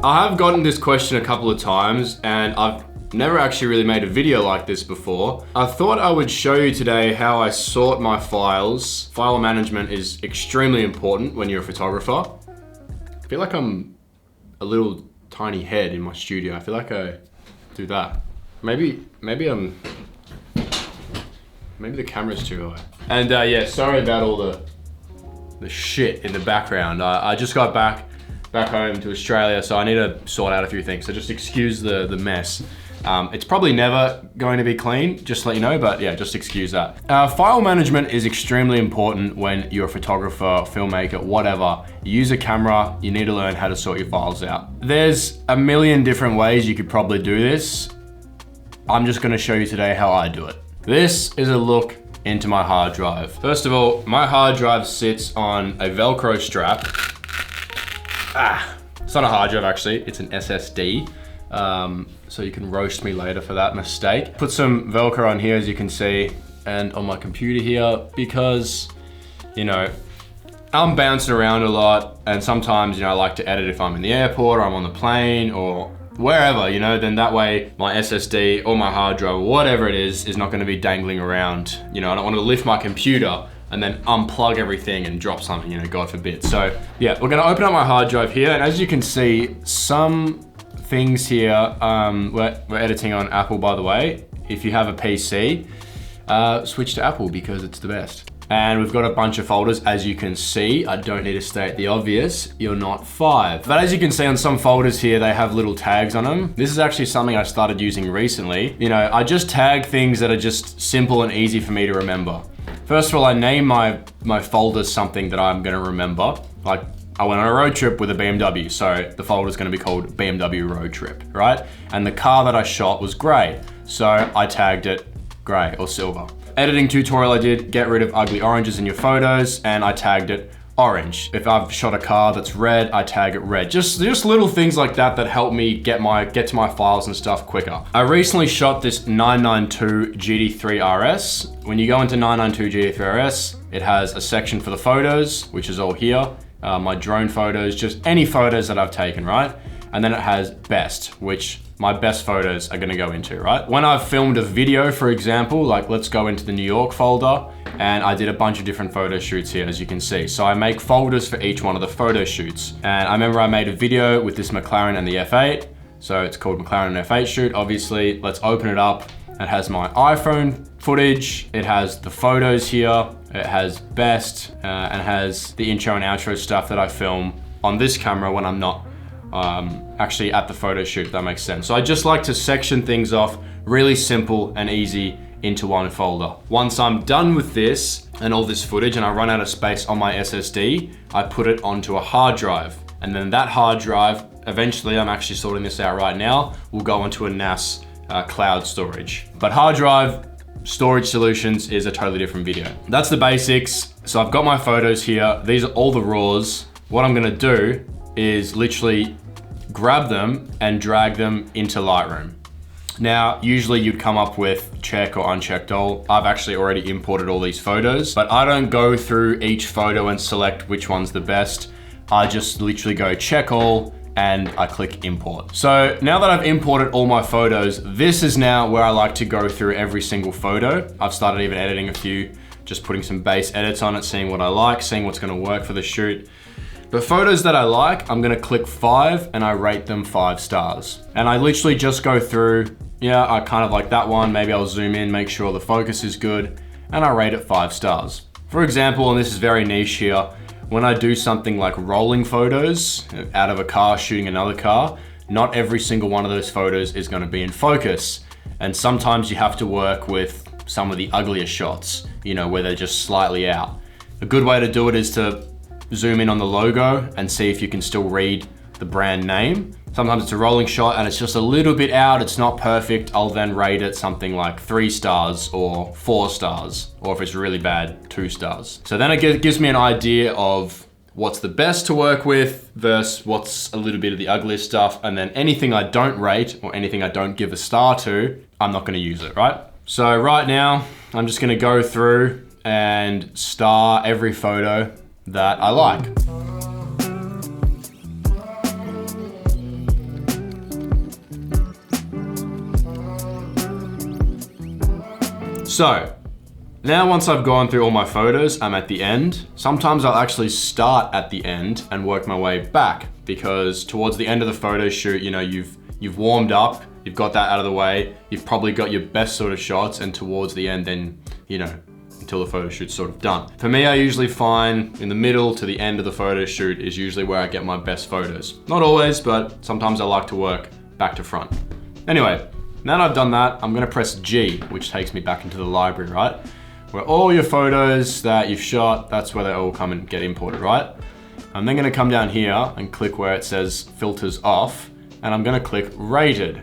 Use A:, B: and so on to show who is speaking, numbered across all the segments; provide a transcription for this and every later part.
A: I have gotten this question a couple of times and I've never actually really made a video like this before. I thought I would show you today how I sort my files. File management is extremely important when you're a photographer. I feel like I'm a little tiny head in my studio. I feel like I do that. Maybe the camera's too high. And yeah, sorry about all the shit in the background. I just got back home to Australia, so I need to sort out a few things. So just excuse the mess. It's probably never going to be clean, just to let you know, but yeah, just excuse that. File management is extremely important when you're a photographer, filmmaker, whatever. You use a camera, you need to learn how to sort your files out. There's a million different ways you could probably do this. I'm just gonna show you today how I do it. This is a look into my hard drive. First of all, my hard drive sits on a Velcro strap. It's not a hard drive actually, it's an SSD. So you can roast me later for that mistake. Put some Velcro on here, as you can see, and on my computer here, because, you know, I'm bouncing around a lot, and sometimes, you know, I like to edit if I'm in the airport or I'm on the plane or wherever, you know, then that way my SSD or my hard drive, whatever it is not gonna be dangling around. You know, I don't want to lift my computer and then unplug everything and drop something, you know, God forbid. So yeah, we're gonna open up my hard drive here, and as you can see, some things here, we're editing on Apple, by the way. If you have a PC, switch to Apple because it's the best. And we've got a bunch of folders, as you can see. I don't need to state the obvious, you're not 5. But as you can see on some folders here, they have little tags on them. This is actually something I started using recently. You know, I just tag things that are just simple and easy for me to remember. First of all, I name my folders something that I'm gonna remember. Like, I went on a road trip with a BMW, so the folder's gonna be called BMW Road Trip, right? And the car that I shot was gray, so I tagged it gray or silver. Editing tutorial I did, get rid of ugly oranges in your photos, and I tagged it orange. If I've shot a car that's red, I tag it red. Just little things like that that help me get to my files and stuff quicker. I recently shot this 992 GT3 RS. When you go into 992 GT3 RS, it has a section for the photos, which is all here. My drone photos, just any photos that I've taken, right? And then it has best, which my best photos are gonna go into, right? When I've filmed a video, for example, like let's go into the New York folder, and I did a bunch of different photo shoots here, as you can see. So I make folders for each one of the photo shoots. And I remember I made a video with this McLaren and the F8. So it's called McLaren and F8 shoot, obviously. Let's open it up. It has my iPhone footage. It has the photos here. It has best, and has the intro and outro stuff that I film on this camera when I'm not actually at the photo shoot, if that makes sense. So I just like to section things off really simple and easy into one folder. Once I'm done with this and all this footage and I run out of space on my SSD, I put it onto a hard drive. And then that hard drive, eventually, I'm actually sorting this out right now, will go into a NAS cloud storage. But hard drive storage solutions is a totally different video. That's the basics. So I've got my photos here. These are all the raws. What I'm gonna do is literally grab them and drag them into Lightroom. Now, usually you'd come up with check or unchecked all. I've actually already imported all these photos, but I don't go through each photo and select which one's the best. I just literally go check all and I click import. So now that I've imported all my photos, this is now where I like to go through every single photo. I've started even editing a few, just putting some base edits on it, seeing what I like, seeing what's gonna work for the shoot. The photos that I like, I'm gonna click 5 and I rate them 5 stars. And I literally just go through, yeah, I kind of like that one. Maybe I'll zoom in, make sure the focus is good, and I rate it 5 stars. For example, and this is very niche here, when I do something like rolling photos out of a car shooting another car, not every single one of those photos is gonna be in focus. And sometimes you have to work with some of the uglier shots, you know, where they're just slightly out. A good way to do it is to zoom in on the logo and see if you can still read the brand name. Sometimes it's a rolling shot and it's just a little bit out, it's not perfect. I'll then rate it something like 3 stars or 4 stars, or if it's really bad, 2 stars. So then it gives me an idea of what's the best to work with versus what's a little bit of the ugliest stuff. And then anything I don't rate or anything I don't give a star to, I'm not gonna use it, right? So right now, I'm just gonna go through and star every photo that I like. So now once I've gone through all my photos, I'm at the end. Sometimes I'll actually start at the end and work my way back, because towards the end of the photo shoot, you know, you've warmed up, you've got that out of the way, you've probably got your best sort of shots, and towards the end then, you know, until the photo shoot's sort of done. For me, I usually find in the middle to the end of the photo shoot is usually where I get my best photos. Not always, but sometimes I like to work back to front. Anyway, now that I've done that, I'm gonna press G, which takes me back into the library, right? Where all your photos that you've shot, that's where they all come and get imported, right? I'm then gonna come down here and click where it says filters off, and I'm gonna click rated.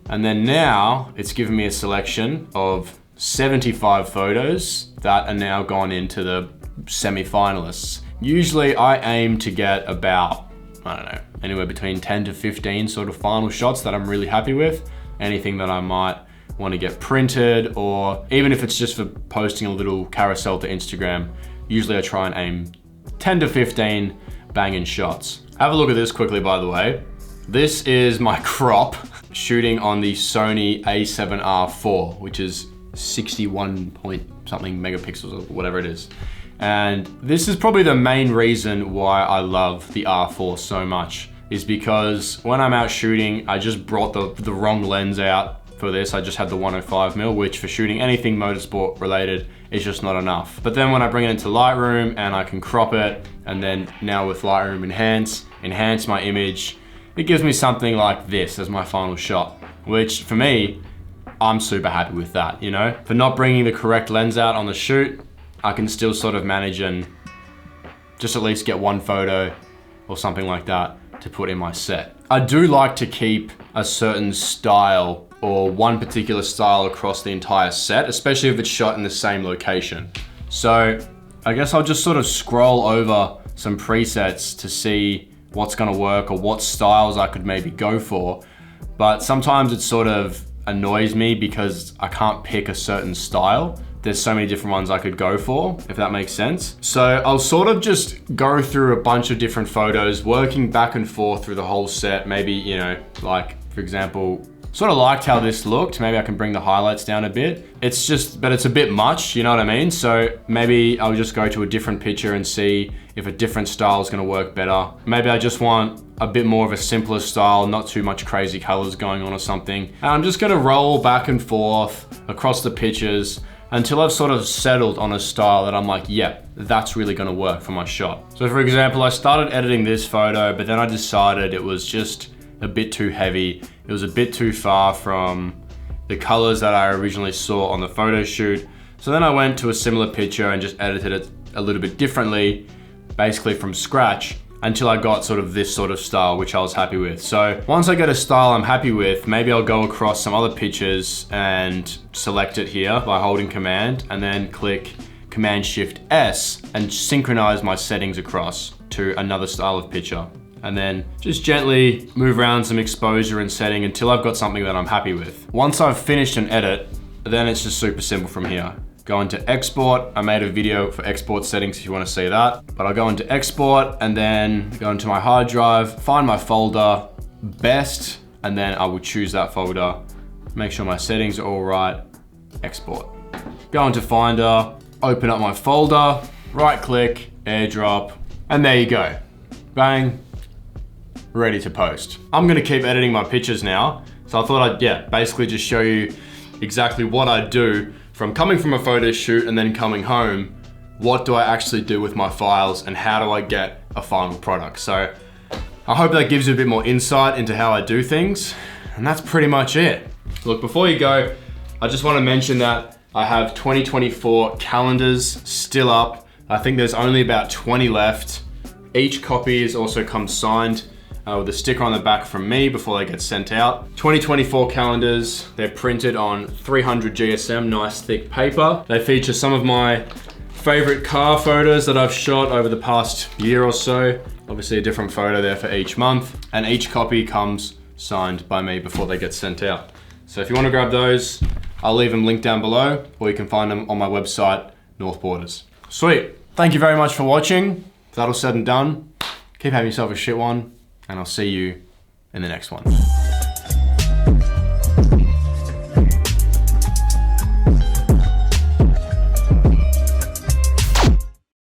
A: And then now it's giving me a selection of 75 photos that are now gone into the semi-finalists. Usually I aim to get about, I don't know, anywhere between 10 to 15 sort of final shots that I'm really happy with. Anything that I might want to get printed, or even if it's just for posting a little carousel to Instagram, usually I try and aim 10 to 15 banging shots. Have a look at this quickly, by the way. This is my crop shooting on the Sony A7R IV, which is 61 point something megapixels or whatever it is. And this is probably the main reason why I love the R4 so much, is because when I'm out shooting, I just brought the wrong lens out for this. I just had the 105mm, which for shooting anything motorsport related is just not enough. But then when I bring it into Lightroom and I can crop it, and then now with Lightroom enhance my image, it gives me something like this as my final shot, which for me, I'm super happy with that, you know? For not bringing the correct lens out on the shoot, I can still sort of manage and just at least get one photo or something like that to put in my set. I do like to keep a certain style or one particular style across the entire set, especially if it's shot in the same location. So I guess I'll just sort of scroll over some presets to see what's gonna work or what styles I could maybe go for. But sometimes it sort of annoys me because I can't pick a certain style. There's so many different ones I could go for, if that makes sense. So I'll sort of just go through a bunch of different photos, working back and forth through the whole set. Maybe, you know, like for example, sort of liked how this looked. Maybe I can bring the highlights down a bit. It's just, but it's a bit much, you know what I mean? So maybe I'll just go to a different picture and see if a different style is gonna work better. Maybe I just want a bit more of a simpler style, not too much crazy colors going on or something. And I'm just gonna roll back and forth across the pictures until I've sort of settled on a style that I'm like, yeah, that's really gonna work for my shot. So for example, I started editing this photo, but then I decided it was just a bit too heavy. It was a bit too far from the colors that I originally saw on the photo shoot. So then I went to a similar picture and just edited it a little bit differently, basically from scratch, until I got sort of this sort of style, which I was happy with. So once I get a style I'm happy with, maybe I'll go across some other pictures and select it here by holding Command, and then click Command Shift S and synchronize my settings across to another style of picture. And then just gently move around some exposure and setting until I've got something that I'm happy with. Once I've finished an edit, then it's just super simple from here. Go into export. I made a video for export settings if you want to see that. But I'll go into export and then go into my hard drive, find my folder, best, and then I will choose that folder. Make sure my settings are all right, export. Go into Finder, open up my folder, right click, airdrop, and there you go. Bang, ready to post. I'm gonna keep editing my pictures now. So I thought I'd, basically just show you exactly what I do from coming from a photo shoot and then coming home. What do I actually do with my files and how do I get a final product? So I hope that gives you a bit more insight into how I do things. And that's pretty much it. Look, before you go, I just want to mention that I have 2024 calendars still up. I think there's only about 20 left. Each copy is also comes signed with a sticker on the back from me before they get sent out. 2024 calendars, they're printed on 300 GSM, nice thick paper. They feature some of my favorite car photos that I've shot over the past year or so. Obviously a different photo there for each month. And each copy comes signed by me before they get sent out. So if you want to grab those, I'll leave them linked down below, or you can find them on my website, North Borders. Sweet, thank you very much for watching. If that all said and done, keep having yourself a shit one, and I'll see you in the next one.